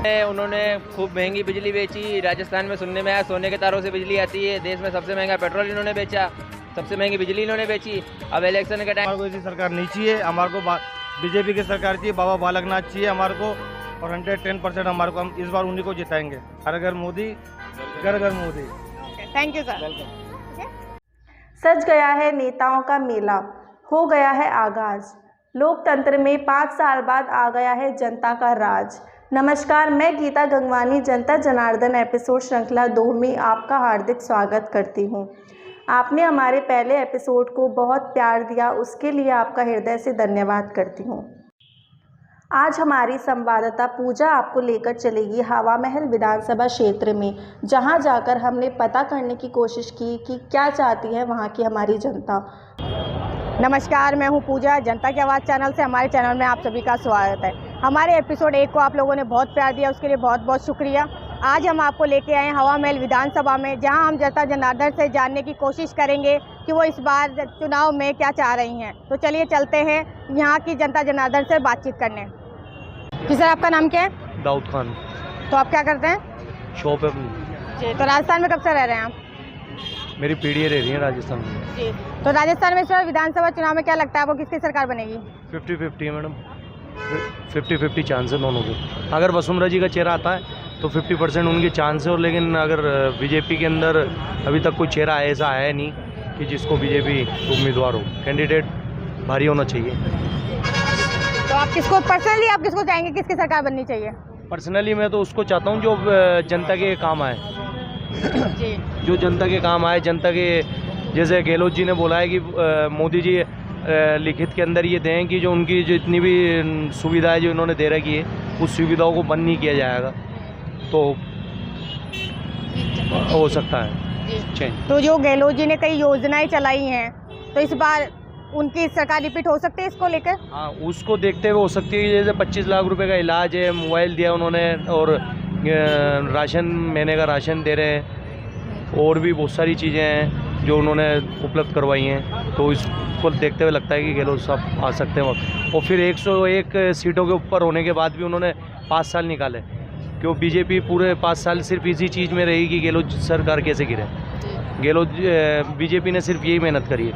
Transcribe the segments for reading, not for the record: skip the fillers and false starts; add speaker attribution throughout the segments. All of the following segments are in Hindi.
Speaker 1: उन्होंने खूब महंगी बिजली बेची। राजस्थान में सुनने में आया सोने के तारों से बिजली आती है। देश में सबसे महंगा पेट्रोल इन्होंने बेचा, सबसे महंगी बिजली इन्होंने बेची। अब इलेक्शन के टाइम
Speaker 2: हमारे को ऐसी सरकार नहीं चाहिए, हमारे को बीजेपी की सरकार चाहिए, बाबा बालकनाथ चाहिए हमारे को, और 110% हमारे को, हम इस बार उन्हीं को जिताएंगे। हर घर मोदी, घर घर मोदी।
Speaker 3: Thank you sir.
Speaker 4: सज गया है नेताओं का मेला, हो गया है आगाज। लोकतंत्र में 5 साल बाद आ गया है जनता का राज। नमस्कार, मैं गीता गंगवानी जनता जनार्दन एपिसोड श्रृंखला 2 में आपका हार्दिक स्वागत करती हूं। आपने हमारे पहले एपिसोड को बहुत प्यार दिया, उसके लिए आपका हृदय से धन्यवाद करती हूं। आज हमारी संवाददाता पूजा आपको लेकर चलेगी हवा महल विधानसभा क्षेत्र में, जहां जाकर हमने पता करने की कोशिश की कि क्या चाहती है वहां की हमारी जनता।
Speaker 3: नमस्कार, मैं हूं पूजा, जनता की आवाज़ चैनल से हमारे चैनल में आप सभी का स्वागत है। हमारे एपिसोड 1 को आप लोगों ने बहुत प्यार दिया, उसके लिए बहुत बहुत शुक्रिया। आज हम आपको लेके आए हैं हवा महल विधानसभा में, जहां हम जनता जनार्दन से जानने की कोशिश करेंगे कि वो इस बार चुनाव में क्या चाह रही हैं। तो चलिए चलते हैं यहाँ की जनता जनार्दन से बातचीत करने। जी सर, आपका नाम क्या है?
Speaker 2: दाऊद खान।
Speaker 3: तो आप क्या करते हैं?
Speaker 2: शॉप है
Speaker 3: जी। तो राजस्थान में कब से रह रहे हैं आप?
Speaker 2: मेरी पीढ़ी रह रही है राजस्थान में।
Speaker 3: जी। तो राजस्थान में इस बार विधानसभा चुनाव में क्या लगता है आपको, किसकी सरकार बनेगी?
Speaker 2: 50-50 है मैडम, 50-50 चांस है दोनों के। अगर वसुंधरा जी का चेहरा आता है तो 50% उनके चांस है, और लेकिन अगर बीजेपी के अंदर अभी तक कोई चेहरा ऐसा आया नहीं कि जिसको बीजेपी उम्मीदवार हो। कैंडिडेट भारी होना चाहिए।
Speaker 3: तो आप किसको पर्सनली आप किसको चाहेंगे, किसकी सरकार बननी चाहिए?
Speaker 2: पर्सनली मैं तो उसको चाहता हूँ जो जनता के काम आए।
Speaker 3: जी।
Speaker 2: जो जनता के काम आए, जनता के, जैसे गहलोत जी ने बोला है कि मोदी जी लिखित के अंदर ये दें कि जो उनकी जो इतनी भी सुविधाएं जो इन्होंने दे रखी है, उस सुविधाओं को बंद नहीं किया जाएगा, तो हो सकता है।
Speaker 3: तो जो गहलोत जी ने कई योजनाएं चलाई हैं, तो इस बार उनकी सरकार रिपीट हो सकती है इसको लेकर?
Speaker 2: हाँ, उसको देखते हुए हो सकती है। जैसे 25 लाख रुपए का इलाज है, मोबाइल दिया उन्होंने, और राशन, महीने का राशन दे रहे हैं, और भी बहुत सारी चीज़ें हैं जो उन्होंने उपलब्ध करवाई हैं। तो इसको देखते हुए लगता है कि गहलोत साहब आ सकते हैं वक्त। और फिर 101 सीटों के ऊपर होने के बाद भी उन्होंने 5 साल निकाले, क्यों बीजेपी पूरे 5 साल सिर्फ इसी चीज़ में रही कि गहलोत सरकार कैसे गिरे। गहलोत बीजेपी ने सिर्फ यही मेहनत करी है,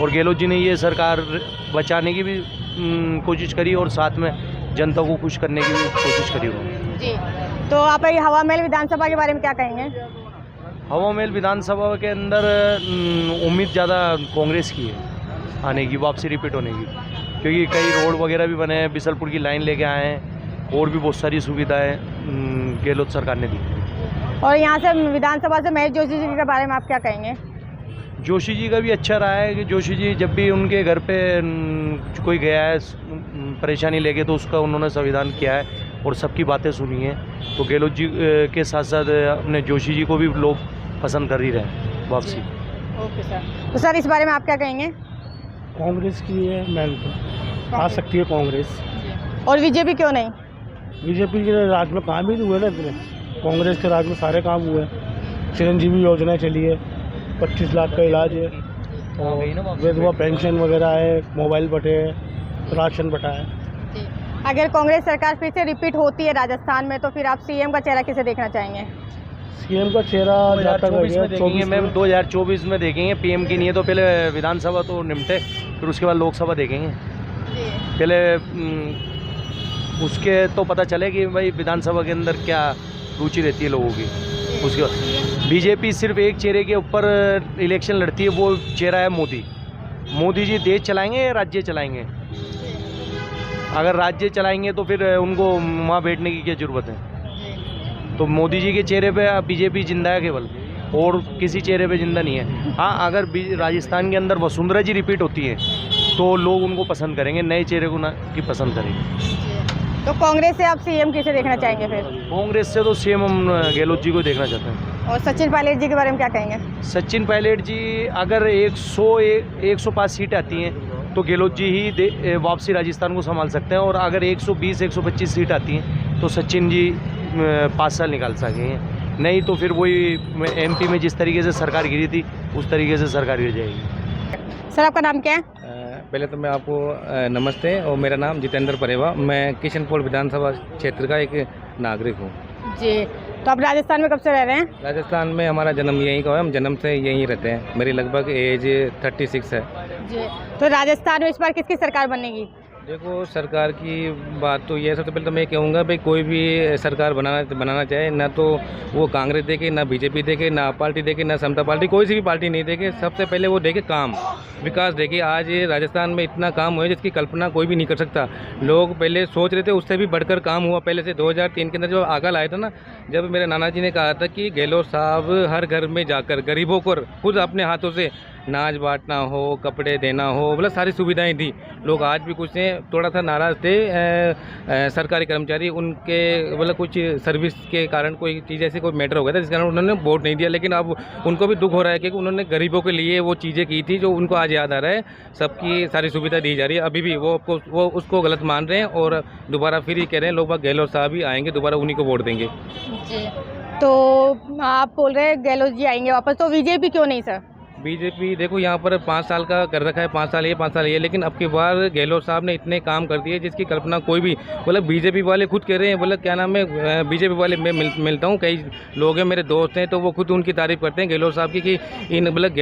Speaker 2: और गहलोत जी ने ये सरकार बचाने की भी कोशिश करी, और साथ में जनता को खुश करने की भी कोशिश करी उन्होंने।
Speaker 3: जी। तो आप ये हवा महल विधानसभा के बारे में क्या कहेंगे?
Speaker 2: हवा महल विधानसभा के अंदर उम्मीद ज़्यादा कांग्रेस की है आने की, वापसी रिपीट होने की, क्योंकि कई रोड वगैरह भी बने हैं, बिसलपुर की लाइन लेके आए हैं, और भी बहुत सारी सुविधाएँ गहलोत सरकार ने दी।
Speaker 3: और यहाँ से विधानसभा से महेश जोशी जी के बारे में आप क्या कहेंगे?
Speaker 2: जोशी जी का भी अच्छा रहा है कि जोशी जी जब भी उनके घर पे कोई गया है परेशानी लेके, तो उसका उन्होंने संविधान किया है और सबकी बातें सुनी है। तो गहलोत जी के साथ साथ अपने जोशी जी को भी लोग पसंद कर ही रहे हैं वापसी।
Speaker 3: Okay sir. तो सर इस बारे में आप क्या कहेंगे?
Speaker 2: कांग्रेस की है, मैन तो आ सकती है कांग्रेस।
Speaker 3: और बीजेपी क्यों नहीं?
Speaker 2: बीजेपी के राज में काम ही नहीं हुए ना इतने, कांग्रेस के राज में सारे काम हुए। चिरंजीवी योजना चली है, 25 लाख का इलाज है, और विधवा पेंशन वगैरह है, मोबाइल बटे है, राशन बटा है।
Speaker 3: अगर कांग्रेस सरकार फिर से रिपीट होती है राजस्थान में, तो फिर आप सीएम का चेहरा किसे देखना चाहेंगे?
Speaker 2: सीएम का चेहरा 2024 में देखेंगे मैम, 2024 में देखेंगे। पीएम की नहीं है तो पहले विधानसभा तो निपटे, फिर उसके बाद लोकसभा देखेंगे। पहले उसके तो पता चले कि भाई विधानसभा के अंदर क्या रुचि रहती है लोगों की। उसके बाद बीजेपी सिर्फ एक चेहरे के ऊपर इलेक्शन लड़ती है, वो चेहरा है मोदी। मोदी जी देश चलाएंगे या राज्य चलाएंगे? अगर राज्य चलाएंगे तो फिर उनको वहाँ बैठने की क्या ज़रूरत है? तो मोदी जी के चेहरे पे बीजेपी जिंदा है केवल, और किसी चेहरे पे जिंदा नहीं है। हाँ, अगर राजस्थान के अंदर वसुंधरा जी रिपीट होती है तो लोग उनको पसंद करेंगे, नए चेहरे को ना की पसंद करेंगे।
Speaker 3: तो कांग्रेस से आप सीएम किसे देखना चाहेंगे फिर?
Speaker 2: कांग्रेस से तो सीएम हम गहलोत जी को देखना चाहते हैं।
Speaker 3: और सचिन पायलट जी के बारे में क्या कहेंगे?
Speaker 2: सचिन पायलट जी अगर 105 सीट आती हैं तो गहलोत जी ही वापसी राजस्थान को संभाल सकते हैं, और अगर 120-125 सीट आती हैं तो सचिन जी 5 साल निकाल सकेंगे। नहीं तो फिर वही एमपी में जिस तरीके से सरकार गिरी थी उस तरीके से सरकार गिर जाएगी।
Speaker 3: सर आपका नाम क्या है?
Speaker 5: पहले तो मैं आपको नमस्ते, और मेरा नाम जितेंद्र परेवा, मैं किशनपुर विधानसभा क्षेत्र का एक नागरिक हूँ।
Speaker 3: जी, तो आप राजस्थान में कब से रह रहे हैं?
Speaker 5: राजस्थान में हमारा जन्म यहीं का है, हम जन्म से यहीं रहते हैं। मेरी लगभग एज 36 है।
Speaker 3: जी, तो राजस्थान में इस बार किसकी सरकार बनेगी?
Speaker 5: देखो, सरकार की बात तो ये है, सबसे पहले तो मैं कहूँगा भाई कोई भी सरकार बनाना चाहे ना तो वो कांग्रेस देखे, ना बीजेपी देखे, ना आप पार्टी देखे, ना समता पार्टी, कोई सी भी पार्टी नहीं देखे। सबसे पहले वो देखे काम, विकास देखे। आज राजस्थान में इतना काम हुआ है जिसकी कल्पना कोई भी नहीं कर सकता। लोग पहले सोच रहे थे, उससे भी बढ़कर काम हुआ पहले से। 2003 के अंदर जब आकल आया था ना, जब मेरे नाना जी ने कहा था कि गहलोत साहब हर घर में जाकर गरीबों को खुद अपने हाथों से नाज बांटना हो, कपड़े देना हो, मतलब सारी सुविधाएं दी। लोग आज भी कुछ हैं, थोड़ा सा नाराज़ थे सरकारी कर्मचारी, उनके मतलब कुछ सर्विस के कारण कोई चीज़ ऐसी कोई मैटर हो गया था जिस कारण उन्होंने वोट नहीं दिया। लेकिन अब उनको भी दुख हो रहा है क्योंकि उन्होंने गरीबों के लिए वो चीज़ें की थी जो उनको आज याद आ रहा है। सबकी सारी सुविधा दी जा रही है, अभी भी वो उसको गलत मान रहे हैं और दोबारा फिर ही कह रहे हैं लोग गहलोत साहब ही आएंगे, दोबारा उन्हीं को वोट देंगे।
Speaker 3: जी, तो आप बोल रहे हैं गहलोत जी आएंगे वापस, तो बीजेपी क्यों नहीं सर?
Speaker 5: बीजेपी देखो यहाँ पर 5 साल का कर रखा है, 5 साल ये 5 साल ये, लेकिन अब की बार गहलोत साहब ने इतने काम कर दिए जिसकी कल्पना कोई भी, मतलब बीजेपी वाले खुद कह रहे हैं, मतलब क्या नाम है, बीजेपी वाले मैं मिलता हूँ, कई लोग हैं मेरे दोस्त हैं, तो वो खुद उनकी तारीफ करते हैं गहलोत साहब की कि इन मतलब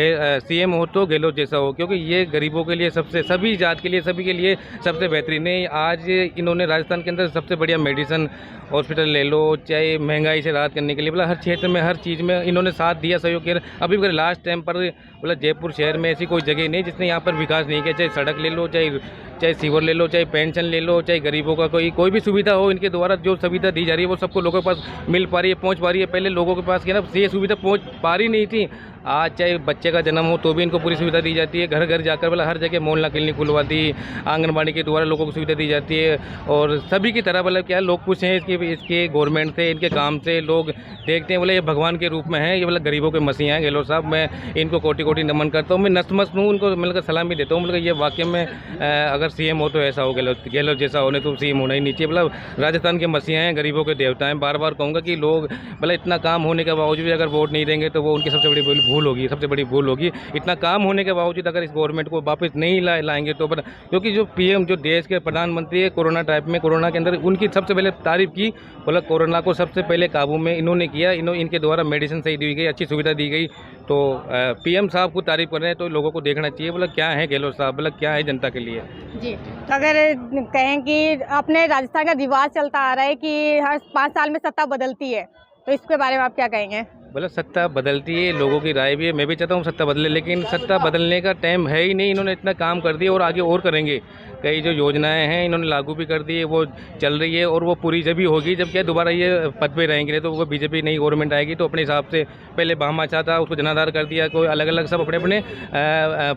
Speaker 5: सीएम हो तो गहलोत जैसा हो, क्योंकि ये गरीबों के लिए सबसे, सभी जात के लिए, सभी के लिए सबसे बेहतरीन है। आज इन्होंने राजस्थान के अंदर सबसे बढ़िया मेडिसिन हॉस्पिटल ले लो, चाहे महंगाई से राहत करने के लिए, मतलब हर क्षेत्र में हर चीज़ में इन्होंने साथ दिया, सहयोग किया। अभी भी लास्ट टाइम पर मतलब जयपुर शहर में ऐसी कोई जगह नहीं जिसने यहाँ पर विकास नहीं किया, चाहे सड़क ले लो, चाहे सीवर ले लो, चाहे पेंशन ले लो, चाहे गरीबों का कोई भी सुविधा हो, इनके द्वारा जो सुविधा दी जा रही है वो सबको लोगों के पास मिल पा रही है, पहुँच पा रही है। पहले लोगों के पास क्या ना ये सुविधा पहुँच पा रही नहीं थी। आज चाहे बच्चे का जन्म हो तो भी इनको पूरी सुविधा दी जाती है, घर घर जाकर मतलब हर जगह मोहल्ला क्लिनिक खुलवा दी, आंगनबाड़ी के द्वारा लोगों को सुविधा दी जाती है। और सभी की तरह मतलब क्या लोग खुश हैं इसके गवर्नमेंट से, इनके काम से। लोग देखते हैं बोले ये भगवान के रूप में है, ये मतलब गरीबों के मसीहा हैं गहलोत साहब। मैं इनको कोटि कोटि नमन करता हूँ, मैं नतमस्तक हूँ, उनको मतलब सलामी देता हूँ। मतलब ये वाकई में अगर सीएम हो तो ऐसा हो, गहलोत जैसा होने तो सीएम होना ही नहीं चाहिए। मतलब राजस्थान के मसीहा हैं, गरीबों के देवता हैं। बार बार कहूँगा कि लोग मतलब इतना काम होने के बावजूद भी अगर वोट नहीं देंगे तो वो उनकी सबसे बड़ी भूल होगी, सबसे बड़ी भूल होगी। इतना काम होने के बावजूद अगर इस गवर्नमेंट को वापस नहीं लाएंगे तो, क्योंकि जो पीएम जो देश के प्रधानमंत्री है, कोरोना टाइप में, कोरोना के अंदर उनकी सबसे पहले तारीफ की, बोला कोरोना को सबसे पहले काबू में इन्होंने किया, इनके द्वारा मेडिसिन सही दी गई, अच्छी सुविधा दी गई। तो पीएम साहब को तारीफ कर रहे हैं तो लोगों को देखना चाहिए बोला क्या है गहलोत साहब, बोला क्या है जनता के लिए।
Speaker 3: जी, तो अगर कहें कि अपने राजस्थान का रिवाज चलता आ रहा है कि हर 5 साल में सत्ता बदलती है, तो इसके बारे में आप क्या कहेंगे?
Speaker 5: बोला सत्ता बदलती है, लोगों की राय भी है, मैं भी चाहता हूँ सत्ता बदले, लेकिन सत्ता बदलने का टाइम है ही नहीं। इन्होंने इतना काम कर दिया और आगे और करेंगे। कई जो योजनाएं हैं इन्होंने लागू भी कर दी है, वो चल रही है और वो पूरी जब भी होगी जब क्या दोबारा ये पद पे रहेंगे। नहीं तो वो बीजेपी नई गवर्नमेंट आएगी तो अपने हिसाब से पहले भामा चाहता उसको जनाधार कर दिया, कोई अलग अलग सब अपने अपने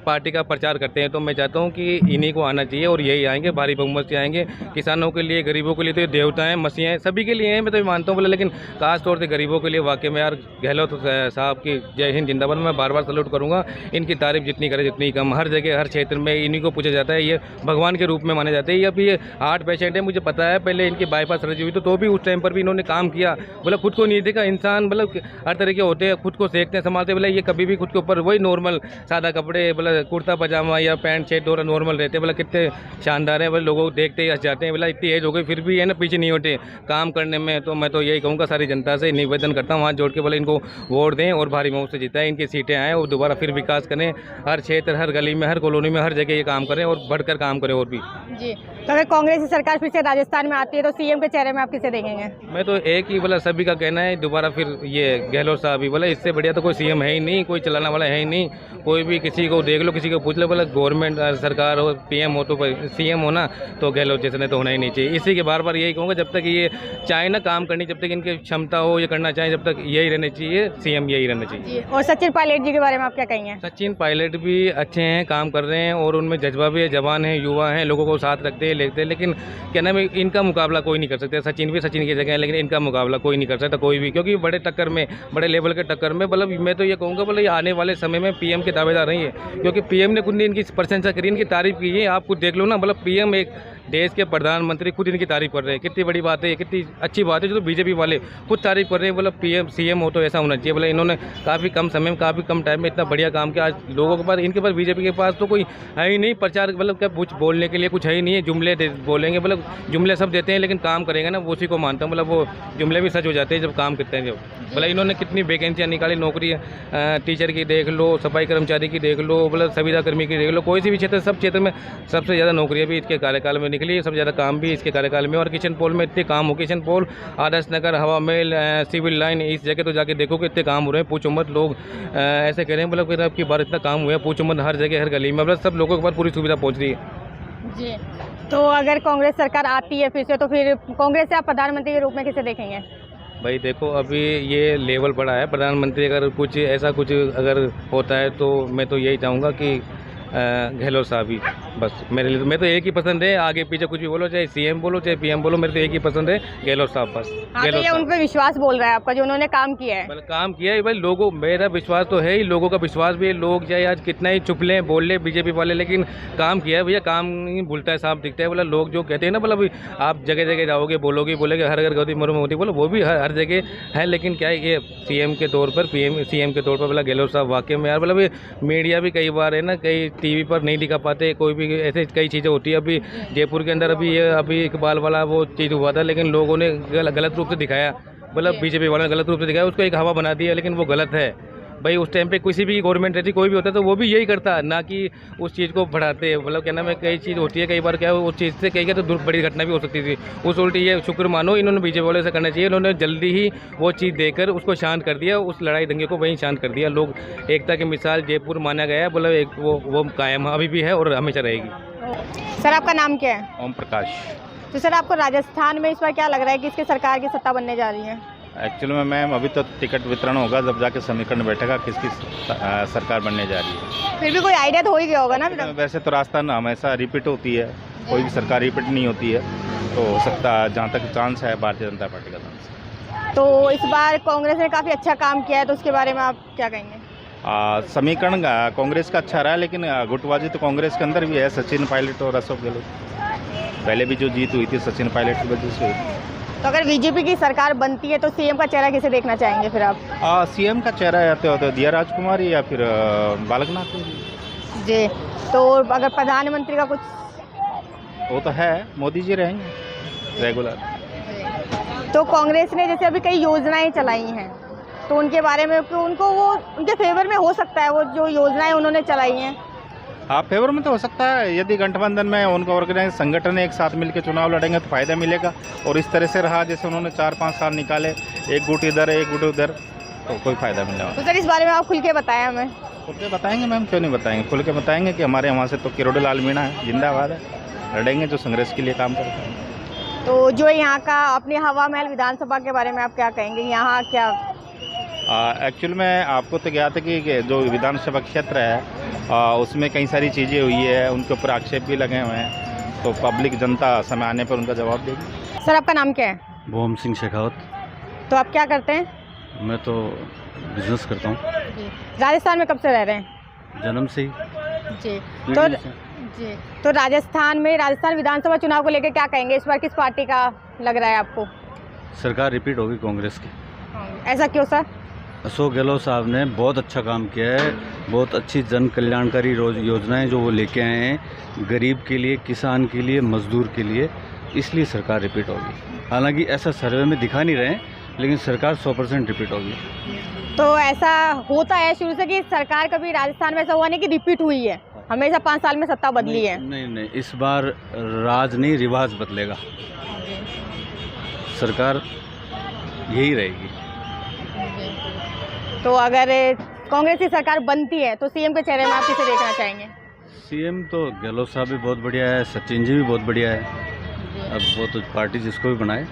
Speaker 5: पार्टी का प्रचार करते हैं। तो मैं चाहता हूँ कि इन्हीं को आना चाहिए और यही आएंगे, भारी बहुमत से आएंगे। किसानों के लिए, गरीबों के लिए तो ये देवता हैं, मसीह हैं, सभी के लिए हैं, मैं तो मानता हूँ बोला। लेकिन खास तौर से गरीबों के लिए वाकई में यार गहलोत साहब की जय हिंद जिंदाबाद। मैं बार बार सल्यूट करूँगा, इनकी तारीफ जितनी करे जितनी कम। हर जगह हर क्षेत्र में इन्हीं को पूछा जाता है, ये भगवान के रूप में माने जाते हैं। ये अभी हार्ट पेशेंट है, मुझे पता है, पहले इनकी बाईपास सर्जरी हुई तो भी उस टाइम पर भी इन्होंने काम किया। बोला खुद को नहीं देखा, इंसान मतलब हर तरह के होते हैं, खुद को सेकते हैं, संभालते। बोला ये कभी भी खुद के ऊपर वही नॉर्मल सादा कपड़े, बोला कुर्ता पजामा या पैंट शर्ट दोनों नॉर्मल रहते हैं। बोला कितने शानदार है, बोले लोगों को देखते ही हंस जाते हैं। बोला इतनी एज हो गई फिर भी है ना पीछे नहीं होते काम करने में। तो मैं तो यही कहूँगा, सारी जनता से निवेदन करता हूँ हाथ जोड़ के, बोले इनको वोट दें और भारी मत से जिताएं, इनकी सीटें आएँ और दोबारा फिर विकास करें। हर क्षेत्र, हर गली में, हर कॉलोनी में, हर जगह ये काम करें और बढ़कर काम करें और भी।
Speaker 3: जी, तो अगर कांग्रेस की सरकार फिर से राजस्थान में आती है तो सीएम के चेहरे में आप किसे देखेंगे?
Speaker 5: मैं तो एक ही बोला, सभी का कहना है दोबारा फिर ये गहलोत साहब ही। बोला इससे बढ़िया तो कोई सीएम है ही नहीं, कोई चलाने वाला है ही नहीं। कोई भी किसी को देख लो, किसी को पूछ लो, बोला गवर्नमेंट सरकार हो, पीएम हो तो सीएम होना तो गहलोत जैसे तो होना ही नहीं चाहिए। इसी के बार बार यही कहूँगा, जब तक ये चाहे ना काम करनी, जब तक इनकी क्षमता हो ये करना चाहे, जब तक यही रहना चाहिए, सीएम यही रहना चाहिए।
Speaker 3: और सचिन पायलट जी के बारे में आप क्या कहेंगे?
Speaker 5: सचिन पायलट भी अच्छे हैं, काम कर रहे हैं और उनमें जज्बा भी है, जवान है, युवा हैं, लोगों को साथ रखते हैं, लेते हैं। लेकिन क्या नाम है, इनका मुकाबला कोई नहीं कर सकता। सचिन भी सचिन की जगह है, लेकिन इनका मुकाबला कोई नहीं कर सकता, कोई भी, क्योंकि बड़े टक्कर में, बड़े लेवल के टक्कर में, मतलब मैं तो ये कहूँगा बोले आने वाले समय में पीएम के दावेदार नहीं है, क्योंकि पीएम ने खुद ने इनकी प्रशंसा करी, इनकी तारीफ की है। आप खुद देख लो ना, मतलब पीएम एक देश के प्रधानमंत्री खुद इनकी तारीफ कर रहे हैं, कितनी बड़ी बात है, कितनी अच्छी बात है। जो बीजेपी वाले खुद तारीफ कर रहे हैं, बोला पीएम सीएम हो तो ऐसा होना चाहिए। बोला इन्होंने काफ़ी कम समय में, काफ़ी कम टाइम में इतना बढ़िया काम किया। आज लोगों के पास, इनके पास, बीजेपी के पास तो कोई है ही नहीं प्रचार, मतलब क्या कुछ बोलने बोलने के लिए कुछ है ही नहीं है, जुमले बोलेंगे, मतलब जुमले सब देते हैं लेकिन काम करेंगे ना वो उसी को मानता हूँ, मतलब वो जुमले भी सच हो जाते हैं जब काम करते हैं। जब मतलब इन्होंने कितनी वैकेंसियाँ निकाली, नौकरी टीचर की देख लो, सफाई कर्मचारी की देख लो, मतलब संविदा कर्मी की देख लो, कोई सी भी क्षेत्र, सब क्षेत्र में सबसे ज़्यादा नौकरियाँ भी इसके कार्यकाल में निकली, सबसे ज़्यादा काम भी इसके कार्यकाल में। और किशन पोल में इतने काम हो, किशन पोल, आदर्श नगर, हवा महल, सिविल लाइन, इस जगह तो जाके देखो कि इतने काम हो रहे हैं, पूछो मत। लोग ऐसे कह रहे हैं मतलब आपकी बार इतना काम हुआ है, पूछो मत, हर जगह हर गली में, मतलब सब लोगों के पास पूरी सुविधा पहुँच रही है
Speaker 3: जी। तो अगर कांग्रेस सरकार आती है फिर से, तो फिर कांग्रेस से आप प्रधानमंत्री के रूप में किसे देखेंगे?
Speaker 5: भाई देखो अभी ये लेवल बढ़ा है, प्रधानमंत्री अगर कुछ ऐसा कुछ अगर होता है तो मैं तो यही चाहूँगा कि गहलोत साहब ही बस मेरे लिए, मैं तो एक ही पसंद है, आगे पीछे कुछ भी बोलो, चाहे सीएम बोलो चाहे पीएम बोलो, मेरे तो एक ही पसंद है, गहलोत साहब बस।
Speaker 3: हाँ, तो ये उन पर विश्वास बोल रहा है आपका, जो उन्होंने काम किया है?
Speaker 5: मतलब काम किया है भाई, लोगों, मेरा विश्वास तो है ही, लोगों का विश्वास भी है। लोग चाहे आज कितना ही चुप लें, बोल ले बीजेपी वाले, लेकिन काम किया है भैया, काम नहीं भूलता है, साफ दिखता है। बोला लोग जो कहते हैं ना, मतलब आप जगह जगह जाओगे, बोलोगे हर घर गौती मुर्मू मोदी, बोलो वो भी हर जगह है, लेकिन क्या है ये सीएम के तौर पर, सीएम के तौर पर बोला गहलोत साहब वाकई में यार, मतलब मीडिया भी कई बार है ना, कई टीवी पर नहीं दिखा पाते, कोई भी ऐसे कई चीज़ें होती है। अभी जयपुर के अंदर अभी इकबाल वाला वो चीज़ हुआ था, लेकिन लोगों ने गलत रूप से दिखाया, मतलब बीजेपी वालों ने गलत रूप से दिखाया, उसको एक हवा बना दिया, लेकिन वो गलत है भाई। उस टाइम पे किसी भी गवर्नमेंट रहती, कोई भी होता तो वो भी यही करता, ना कि उस चीज़ को बढ़ाते। मतलब क्या नाम है, कई चीज़ होती है, कई बार क्या उस चीज़ से कई तो बड़ी घटना भी हो सकती थी। उस उल्टी ये शुक्र मानो इन्होंने बीजेपी वाले से करना चाहिए, इन्होंने जल्दी ही वो चीज़ देकर उसको शांत कर दिया, उस लड़ाई दंगे को वहीं शांत कर दिया। लोग एकता की मिसाल जयपुर माना गया है, मतलब एक वो कायम अभी भी है और हमेशा रहेगी।
Speaker 3: सर आपका नाम क्या है?
Speaker 6: ओम प्रकाश।
Speaker 3: तो सर आपको राजस्थान में इस बार क्या लग रहा है कि किसकी सरकार की सत्ता बनने जा रही है?
Speaker 6: एक्चुअली में मैम अभी तो टिकट वितरण होगा, जब जाके समीकरण बैठेगा किसकी सरकार बनने जा रही है।
Speaker 3: फिर भी कोई आइडिया तो हो ही गया होगा ना?
Speaker 6: वैसे तो राजस्थान हमेशा रिपीट होती है, कोई भी सरकार रिपीट नहीं होती है, तो हो सकता जहाँ तक चांस है भारतीय जनता पार्टी का चांस।
Speaker 3: तो इस बार कांग्रेस ने काफ़ी अच्छा काम किया है, तो उसके बारे में आप क्या कहेंगे?
Speaker 6: समीकरण कांग्रेस का अच्छा रहा है, लेकिन गुटबाजी तो कांग्रेस के अंदर भी है। सचिन पायलट और अशोक गहलोत, पहले भी जो जीत हुई थी सचिन पायलट की वजह से हुई थी।
Speaker 3: तो अगर बीजेपी की सरकार बनती है तो सीएम का चेहरा किसे देखना चाहेंगे फिर आप?
Speaker 6: सीएम का चेहरा या तो दिया राजकुमार या फिर बालकनाथ
Speaker 3: जी। तो अगर प्रधानमंत्री का कुछ?
Speaker 6: वो तो है, मोदी जी रहेंगे रेगुलर।
Speaker 3: तो कांग्रेस ने जैसे अभी कई योजनाएं चलाई हैं, तो उनके बारे में उनको वो उनके फेवर में हो सकता है, वो जो योजनाएं उन्होंने चलाई हैं?
Speaker 6: हाँ, फेवर में तो हो सकता है। यदि गठबंधन में उनका ऑर्गेनाइज संगठन एक साथ मिलकर चुनाव लड़ेंगे तो फायदा मिलेगा। और इस तरह से रहा जैसे उन्होंने 4-5 साल निकाले, एक गुट इधर एक गुट उधर, तो कोई फायदा मिलेगा।
Speaker 3: तो सर इस बारे में आप खुल के बताएं हमें।
Speaker 6: खुल के बताएंगे मैम, क्यों नहीं बताएंगे, खुल के बताएंगे कि हमारे वहाँ से तो किरोड़ीलाल मीणा है, जिंदाबाद है, लड़ेंगे, जो कांग्रेस के लिए काम करते हैं।
Speaker 3: तो जो यहाँ का अपने हवा महल विधानसभा के बारे में आप क्या कहेंगे? यहाँ क्या
Speaker 6: एक्चुअल में आपको तो ज्ञात है कि जो विधानसभा क्षेत्र है उसमें कई सारी चीज़ें हुई है, उनके ऊपर आक्षेप भी लगे हुए हैं, तो पब्लिक जनता समय आने पर उनका जवाब देगी।
Speaker 3: सर आपका नाम क्या है?
Speaker 7: भोम सिंह शेखावत।
Speaker 3: तो आप क्या करते हैं?
Speaker 7: मैं तो बिजनेस करता हूँ।
Speaker 3: राजस्थान में कब से रह रहे हैं?
Speaker 7: जन्म से ही।
Speaker 3: जी। तो राजस्थान विधानसभा चुनाव को लेकर क्या कहेंगे? इस बार किस पार्टी का लग रहा है आपको?
Speaker 7: सरकार रिपीट होगी कांग्रेस की।
Speaker 3: ऐसा क्यों सर?
Speaker 7: अशोक गहलोत साहब ने बहुत अच्छा काम किया है, बहुत अच्छी जन कल्याणकारी योजनाएं जो वो लेके आए हैं, गरीब के लिए, किसान के लिए, मजदूर के लिए, इसलिए सरकार रिपीट होगी। हालांकि ऐसा सर्वे में दिखा नहीं रहे, लेकिन सरकार 100% रिपीट होगी।
Speaker 3: तो ऐसा होता है शुरू से कि सरकार कभी राजस्थान में ऐसा हुआ नहीं कि रिपीट हुई है, हमेशा 5 साल में सत्ता बदली है?
Speaker 7: नहीं, इस बार राज नहीं रिवाज बदलेगा, सरकार यही रहेगी।
Speaker 3: तो अगर कांग्रेस की सरकार बनती है तो सीएम के चेहरे में आप किसे देखना चाहेंगे?
Speaker 7: सीएम तो गहलोत साहब भी बहुत बढ़िया है, सचिन जी भी बहुत बढ़िया है, अब वो तो पार्टी जिसको भी बनाए।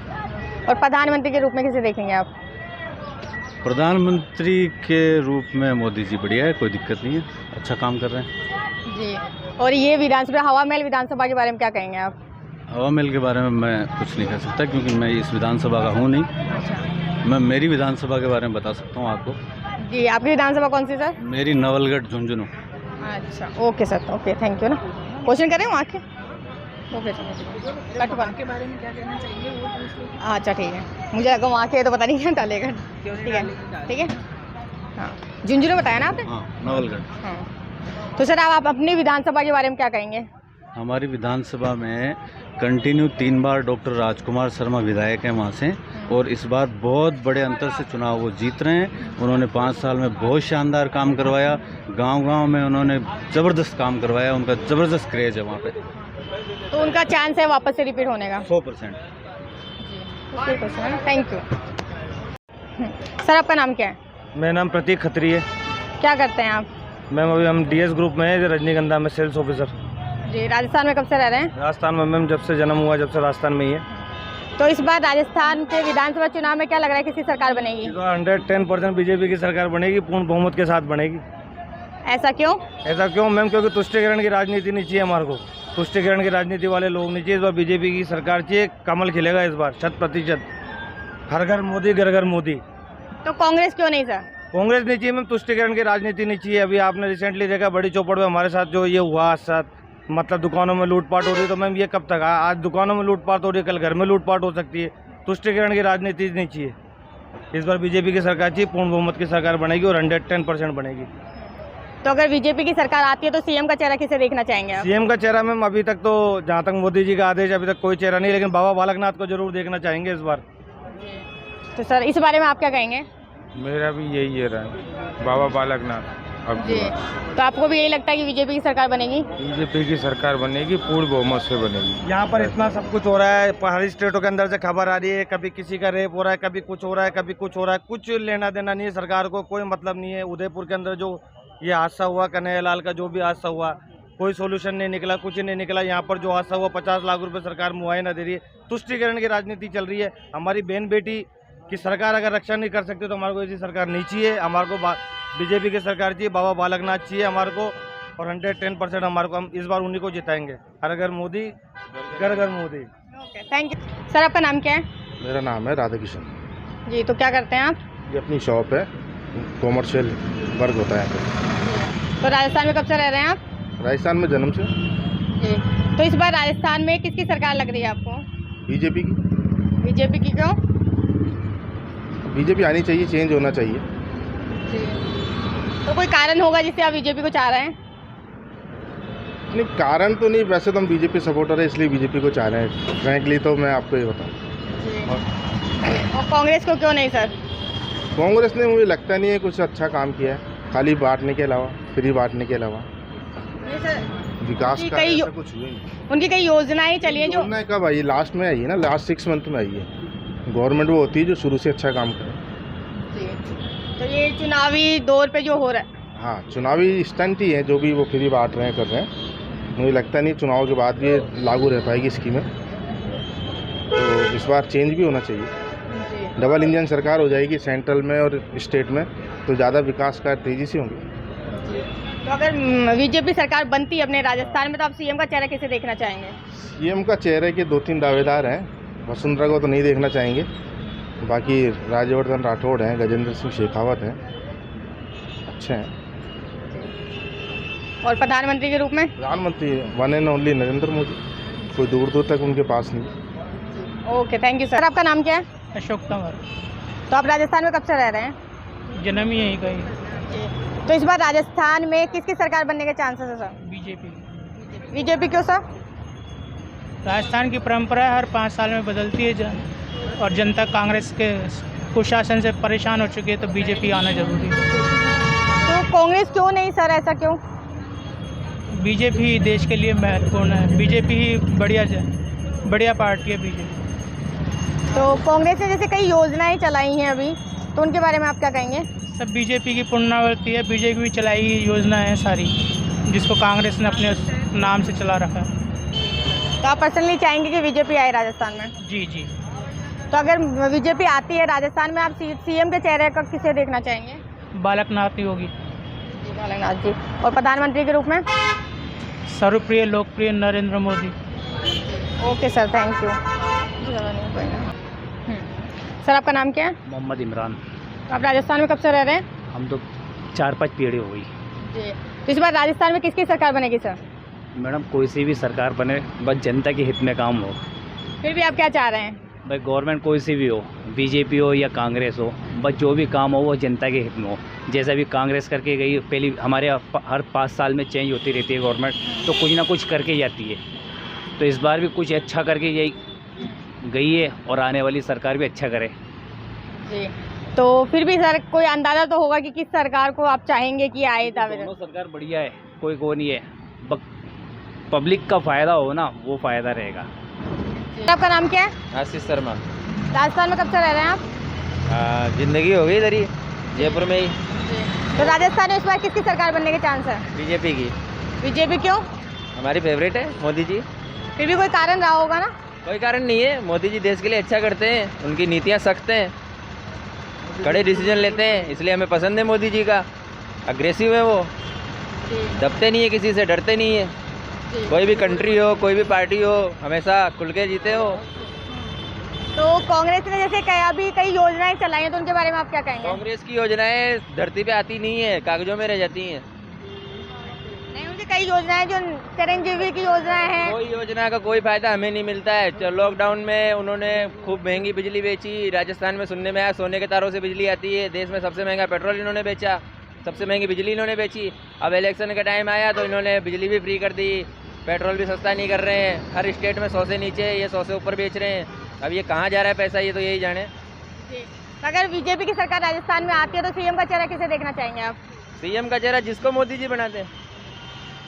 Speaker 3: और प्रधानमंत्री के रूप में किसे देखेंगे आप?
Speaker 7: प्रधानमंत्री के रूप में मोदी जी बढ़िया है, कोई दिक्कत नहीं है, अच्छा काम कर रहे हैं
Speaker 3: जी। और ये विधानसभा हवा महल विधानसभा के बारे में क्या कहेंगे आप?
Speaker 7: हवा महल के बारे में मैं कुछ नहीं कह सकता, क्योंकि मैं इस विधानसभा का हूँ नहीं। मैं मेरी विधानसभा के बारे में बता सकता हूँ आपको। जी, आपकी विधानसभा कौन सी सर? मेरी नवलगढ़ झुंझुनू।
Speaker 3: अच्छा, okay sir, okay, thank you ना। क्वेश्चन करें वहाँ के? ओके सर, के बारे में क्या कहना चाहिए वो पूछ लो। अच्छा ठीक है, मुझे लगा वहाँ के तो पता नहीं क्या डालेगा। ठीक है हाँ, झुंझुनू बताया ना आपने?
Speaker 7: हाँ, नवलगढ़।
Speaker 3: हाँ, तो सर आप अपनी विधानसभा के बारे में क्या कहेंगे?
Speaker 7: हमारी विधानसभा में कंटिन्यू 3 बार डॉक्टर राजकुमार शर्मा विधायक हैं वहाँ से, और इस बार बहुत बड़े अंतर से चुनाव वो जीत रहे हैं। उन्होंने 5 साल में बहुत शानदार काम करवाया, गांव-गांव में उन्होंने ज़बरदस्त काम करवाया, उनका ज़बरदस्त क्रेज है वहाँ पे।
Speaker 3: तो उनका चांस है वापस से रिपीट होने का?
Speaker 7: 100%।
Speaker 3: Thank you. सर आपका नाम क्या है?
Speaker 2: मेरा नाम प्रतीक खत्री है।
Speaker 3: क्या करते हैं आप?
Speaker 2: मैम अभी हम डीएस ग्रुप में हैं, रजनीगंधा में सेल्स ऑफिसर।
Speaker 3: जी, राजस्थान में कब से रह रहे हैं?
Speaker 2: राजस्थान में मैम जब से जन्म हुआ, जब से राजस्थान में ही है।
Speaker 3: तो इस बार राजस्थान के विधानसभा चुनाव में क्या लग रहा है, किसकी सरकार बनेगी?
Speaker 2: 110% बीजेपी की सरकार बनेगी, पूर्ण बहुमत के साथ बनेगी।
Speaker 3: ऐसा क्यों?
Speaker 2: ऐसा क्यों मैम? क्योंकि तुष्टिकरण की राजनीति नहीं चाहिए हमारे को, तुष्टिकरण की राजनीति वाले लोग नहीं चाहिए। इस बार बीजेपी की सरकार चाहिए, कमल खिलेगा इस बार 100%। हर घर मोदी, घर घर मोदी।
Speaker 3: तो कांग्रेस क्यों नहीं सर?
Speaker 2: कांग्रेस नहीं चाहिए मैम, तुष्टिकरण की राजनीति नहीं चाहिए। अभी आपने रिसेंटली देखा बड़ी चौपड़ में हमारे साथ जो ये हुआ, साथ मतलब दुकानों में लूटपाट हो रही है, तो मैम ये कब तक? आज दुकानों में लूटपाट हो रही है, कल घर में लूटपाट हो सकती है। तुष्टिकरण की राजनीति नहीं चाहिए। इस बार बीजेपी की सरकार चाहिए, पूर्ण बहुमत की सरकार बनेगी और 110% बनेगी।
Speaker 3: तो अगर बीजेपी की सरकार आती है तो सीएम का चेहरा किसे देखना चाहेंगे आप?
Speaker 2: सीएम का चेहरा मैम अभी तक तो जहाँ तक मोदी जी का आदेश, अभी तक कोई चेहरा नहीं, लेकिन बाबा बालकनाथ को जरूर देखना चाहेंगे इस बार।
Speaker 3: तो सर इस बारे में आप क्या कहेंगे?
Speaker 8: मेरा भी यही है, बाबा बालकनाथ। अब
Speaker 3: जी, तो आपको भी यही लगता है कि बीजेपी की सरकार बनेगी?
Speaker 8: बीजेपी की सरकार बनेगी, पूर्ण बहुमत से बनेगी।
Speaker 2: यहाँ पर इतना सब कुछ हो रहा है, पहाड़ी स्टेटों के अंदर से खबर आ रही है, कभी किसी का रेप हो रहा है, कभी कुछ हो रहा है, कभी कुछ हो रहा है। कुछ लेना देना नहीं है सरकार को, कोई मतलब नहीं है। उदयपुर के अंदर जो ये हादसा हुआ, कन्हैयालाल का जो भी हादसा हुआ, कोई सोल्यूशन नहीं निकला, कुछ नहीं निकला। यहाँ पर जो हादसा हुआ 50 लाख रुपए सरकार मुआयना दे रही है। तुष्टिकरण की राजनीति चल रही है। हमारी बहन बेटी की सरकार अगर रक्षा नहीं कर सकती तो हमारे को ऐसी सरकार नहीं चाहिए। हमारे को बीजेपी की सरकार चाहिए, बाबा बालकनाथ चाहिए हमारे को, और 110% हमारे को, हम इस बार उन्हीं को जिताएंगे। हर घर मोदी, घर घर Modi.
Speaker 3: Okay, thank you. Sir आपका नाम क्या है?
Speaker 6: मेरा नाम है राधा किशन।
Speaker 3: जी, तो क्या करते हैं आप?
Speaker 6: ये अपनी शॉप है, कॉमर्शियल वर्क होता है।
Speaker 3: तो राजस्थान में कब से रह रहे हैं आप?
Speaker 6: राजस्थान में जन्म से।
Speaker 3: जी, तो इस बार राजस्थान में किसकी सरकार लग रही है आपको?
Speaker 6: बीजेपी की।
Speaker 3: बीजेपी की क्यों?
Speaker 6: बीजेपी आनी चाहिए, चेंज होना चाहिए।
Speaker 3: जी, तो कोई कारण होगा जिससे आप बीजेपी को चाह रहे हैं?
Speaker 6: नहीं, कारण तो नहीं, वैसे तो हम बीजेपी सपोर्टर है, इसलिए बीजेपी को चाह रहे हैं। फ्रैंकली तो मैं आपको ये बताऊँ।
Speaker 3: और कांग्रेस को क्यों नहीं सर?
Speaker 6: कांग्रेस ने मुझे लगता नहीं है कुछ अच्छा काम किया है, खाली बांटने के अलावा, फ्री बांटने के अलावा विकास का ऐसा कुछ हुआ नहीं।
Speaker 3: उनकी कई योजनाएं चली हैं जो
Speaker 6: योजना कब आई? लास्ट में आई है ना, लास्ट 6 मंथ में आई है। गवर्नमेंट वो होती है जो शुरू से अच्छा काम करे।
Speaker 3: तो ये चुनावी दौर पे जो हो रहा है,
Speaker 6: हाँ, चुनावी स्टंट ही है जो भी वो फ्री बांट रहे हैं, कर रहे हैं। मुझे लगता नहीं चुनाव के बाद भी ये लागू रह पाएगी स्कीमें। तो इस बार चेंज भी होना चाहिए। डबल इंजन सरकार हो जाएगी सेंट्रल में और स्टेट में, तो ज़्यादा विकास कार्य तेज़ी से होंगे।
Speaker 3: तो अगर बीजेपी सरकार बनती है अपने राजस्थान में तो आप सीएम का चेहरा कैसे देखना चाहेंगे?
Speaker 6: सीएम का चेहरे के 2-3 दावेदार हैं। वसुंधरा को तो नहीं देखना चाहेंगे, बाकी राज्यवर्धन राठौड़ हैं, गजेंद्र सिंह शेखावत हैं, अच्छे हैं।
Speaker 3: और प्रधानमंत्री के रूप में?
Speaker 6: प्रधानमंत्री one and only Narendra Modi, कोई दूर दूर तक उनके पास नहीं।
Speaker 3: Okay, thank you sir. आपका नाम क्या है?
Speaker 9: अशोक तंवर।
Speaker 3: तो आप राजस्थान में कब से रह रहे हैं?
Speaker 9: जन्म ही यहीं का ही।
Speaker 3: तो इस बार राजस्थान में किसकी सरकार बनने के चांसेस है सर?
Speaker 9: बीजेपी।
Speaker 3: बीजेपी क्यों सर?
Speaker 9: राजस्थान की परंपरा हर 5 साल में बदलती है और जनता कांग्रेस के कुशासन से परेशान हो चुकी है, तो बीजेपी आना जरूरी है।
Speaker 3: तो कांग्रेस क्यों नहीं सर, ऐसा क्यों?
Speaker 9: बीजेपी देश के लिए महत्वपूर्ण है, बीजेपी ही बढ़िया पार्टी है बीजेपी।
Speaker 3: तो कांग्रेस ने जैसे कई योजनाएं चलाई हैं अभी, तो उनके बारे में आप क्या कहेंगे?
Speaker 9: सब बीजेपी की पुनरावृत्ति है, बीजेपी भी चलाई योजना है सारी, जिसको कांग्रेस ने अपने नाम से चला रखा है।
Speaker 3: तो आप पर्सनली चाहेंगे कि बीजेपी आए राजस्थान में?
Speaker 9: जी जी।
Speaker 3: तो अगर बीजेपी आती है राजस्थान में, आप सीएम के चेहरे का किसे देखना चाहेंगे?
Speaker 9: बालकनाथ ही होगी।
Speaker 3: बालकनाथ जी। और प्रधानमंत्री के रूप में?
Speaker 9: सर्वप्रिय लोकप्रिय Narendra Modi.
Speaker 3: Okay sir, thank you. Sir आपका नाम क्या है?
Speaker 10: मोहम्मद इमरान।
Speaker 3: आप राजस्थान में कब से रह रहे हैं?
Speaker 10: हम तो 4-5 पीढ़ी हो गई।
Speaker 3: जी, तो इस बार राजस्थान में किसकी सरकार बनेगी सर?
Speaker 10: मैडम कोई सी भी सरकार बने, बस जनता के हित में काम हो।
Speaker 3: फिर भी आप क्या चाह रहे हैं?
Speaker 10: भाई गवर्नमेंट कोई सी भी हो, बीजेपी हो या कांग्रेस हो, बस जो भी काम हो वो जनता के हित में हो। जैसा भी कांग्रेस करके गई, पहली हमारे हर 5 साल में चेंज होती रहती है गवर्नमेंट, तो कुछ ना कुछ करके जाती है। तो इस बार भी कुछ अच्छा करके गई है और आने वाली सरकार भी अच्छा करे।
Speaker 3: जी, तो फिर भी सर कोई अंदाज़ा तो होगा कि किस सरकार को आप चाहेंगे कि आए दावेदार?
Speaker 10: दोनों सरकार बढ़िया है, कोई को नहीं है, पब्लिक का फ़ायदा हो ना, वो फ़ायदा रहेगा।
Speaker 3: आपका नाम क्या है?
Speaker 1: आशीष शर्मा।
Speaker 3: राजस्थान में कब से रह रहे हैं आप?
Speaker 1: जिंदगी हो गई इधर ही, जयपुर में ही।
Speaker 3: तो राजस्थान में इस बार किसकी सरकार बनने के चांस है?
Speaker 1: बीजेपी की।
Speaker 3: बीजेपी क्यों?
Speaker 1: हमारी फेवरेट है मोदी जी।
Speaker 3: फिर भी कोई कारण रहा होगा ना?
Speaker 1: कोई कारण नहीं है, मोदी जी देश के लिए अच्छा करते हैं, उनकी नीतियाँ सख्त हैं, कड़े डिसीजन लेते हैं, इसलिए हमें पसंद है मोदी जी का। अग्रेसिव है वो, दबते नहीं है किसी से, डरते नहीं है। कोई भी कंट्री हो, कोई भी पार्टी हो, हमेशा खुल के जीते हो।
Speaker 3: तो कांग्रेस ने जैसे अभी कई योजनाएं चलाई हैं, तो उनके बारे में आप क्या कहेंगे?
Speaker 1: कांग्रेस की योजनाएं धरती पे आती नहीं है, कागजों में रह जाती हैं।
Speaker 3: नहीं, उनकी कई योजनाएं जो चिरंजीवी की योजनाएं हैं।
Speaker 1: कोई योजना का कोई फायदा हमें नहीं मिलता है। लॉकडाउन में उन्होंने खूब महंगी बिजली बेची। राजस्थान में सुनने में आया सोने के तारों से बिजली आती है। देश में सबसे महंगा पेट्रोल इन्होंने बेचा, सबसे महंगी बिजली इन्होंने बेची। अब इलेक्शन का टाइम आया तो इन्होंने बिजली भी फ्री कर दी, पेट्रोल भी सस्ता नहीं कर रहे हैं। हर स्टेट में 100 से नीचे, ये 100 से ऊपर बेच रहे हैं। अब ये कहाँ जा रहा है पैसा, ये तो यही जाने।
Speaker 3: अगर बीजेपी की सरकार राजस्थान में आती है तो सीएम का चेहरा किसे देखना चाहेंगे आप?
Speaker 1: सीएम का चेहरा जिसको मोदी जी बनाते हैं,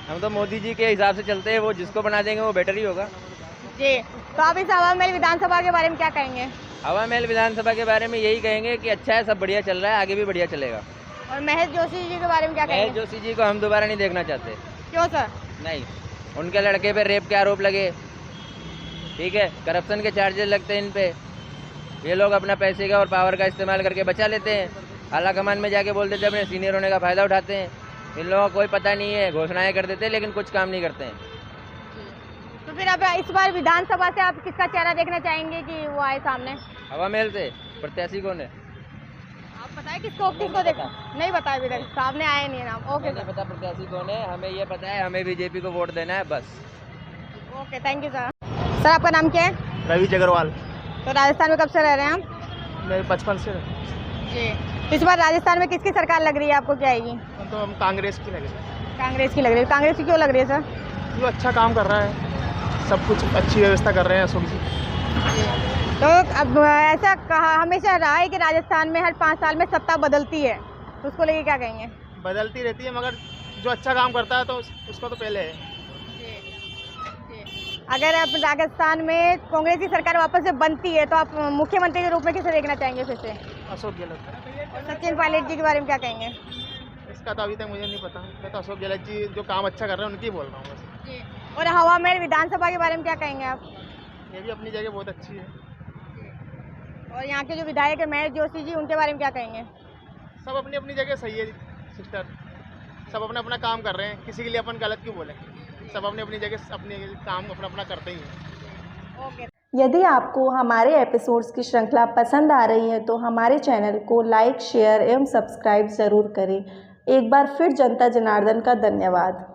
Speaker 1: हम तो मोदी जी के हिसाब से चलते हैं। वो जिसको बना देंगे वो बेटर ही होगा।
Speaker 3: जी, तो आप इस हवा महल विधानसभा के बारे में क्या कहेंगे?
Speaker 1: हवा महल विधानसभा के बारे में यही कहेंगे कि अच्छा है, सब बढ़िया चल रहा है, आगे भी बढ़िया चलेगा।
Speaker 3: और महेश जोशी जी के बारे में क्या कहेंगे?
Speaker 1: महेश जोशी जी को हम दोबारा नहीं देखना चाहते।
Speaker 3: क्यों सर?
Speaker 1: नहीं, उनके लड़के पे रेप के आरोप लगे, ठीक है, करप्शन के चार्जेस लगते हैं इन पे। ये लोग अपना पैसे का और पावर का इस्तेमाल करके बचा लेते हैं। आला कमान में जाके बोल देते हैं, अपने सीनियर होने का फ़ायदा उठाते हैं। इन लोगों को कोई पता नहीं है, घोषणाएं कर देते हैं लेकिन कुछ काम नहीं करते हैं।
Speaker 3: तो फिर अब इस बार विधानसभा से आप किसका चेहरा देखना चाहेंगे कि वो आए सामने?
Speaker 1: हवा महल से प्रत्याशी कौन है?
Speaker 3: आप बताएं किसको देखा? नहीं बताया अभी तक, सामने आए नहीं नाम। ओके,
Speaker 1: नहीं पता प्रत्याशी कौन है, हमें ये पता है हमें बीजेपी को वोट देना है बस।
Speaker 3: Okay, thank you sir. Sir आपका नाम क्या है?
Speaker 2: रवि अग्रवाल।
Speaker 3: तो राजस्थान में कब से रह रहे हैं आप?
Speaker 2: मैं 55 से।
Speaker 3: जी, इस बार राजस्थान में किसकी सरकार लग रही है आपको, क्या आएगी?
Speaker 2: तो हम कांग्रेस की लग रही है।
Speaker 3: कांग्रेस की लग रही है। कांग्रेस की क्यों लग रही है सर?
Speaker 2: जो अच्छा काम कर रहा है, सब कुछ अच्छी व्यवस्था कर रहे हैं अशोक जी।
Speaker 3: तो अब ऐसा कहा हमेशा रहा है कि राजस्थान में हर 5 साल में सत्ता बदलती है, तो उसको लेके क्या कहेंगे?
Speaker 2: बदलती रहती है, मगर जो अच्छा काम करता है तो उसका तो पहले है।
Speaker 3: अगर अब राजस्थान में कांग्रेस की सरकार वापस से बनती है तो आप मुख्यमंत्री के रूप में किसे देखना चाहेंगे फिर से?
Speaker 2: अशोक गहलोत।
Speaker 3: और सचिन पायलट जी के बारे में क्या कहेंगे?
Speaker 2: इसका तो अभी तक मुझे नहीं पता। मैं तो अशोक गहलोत जी जो काम अच्छा कर रहे हैं उनकी बोल रहा हूँ बस।
Speaker 3: जी, और हवा महल विधानसभा के बारे में क्या कहेंगे आप?
Speaker 2: ये भी अपनी जगह बहुत अच्छी है।
Speaker 3: और यहाँ के जो विधायक है महेश जोशी जी, उनके बारे में क्या कहेंगे?
Speaker 2: सब अपनी अपनी जगह सही है सिस्टर, सब अपना अपना काम कर रहे हैं, किसी के लिए अपन गलत क्यों बोले। सब अपनी अपनी जगह अपने काम अपना अपना करते ही हैं।
Speaker 3: ओके।
Speaker 4: यदि आपको हमारे एपिसोड्स की श्रृंखला पसंद आ रही है तो हमारे चैनल को लाइक, शेयर एवं सब्सक्राइब ज़रूर करें। एक बार फिर जनता जनार्दन का धन्यवाद।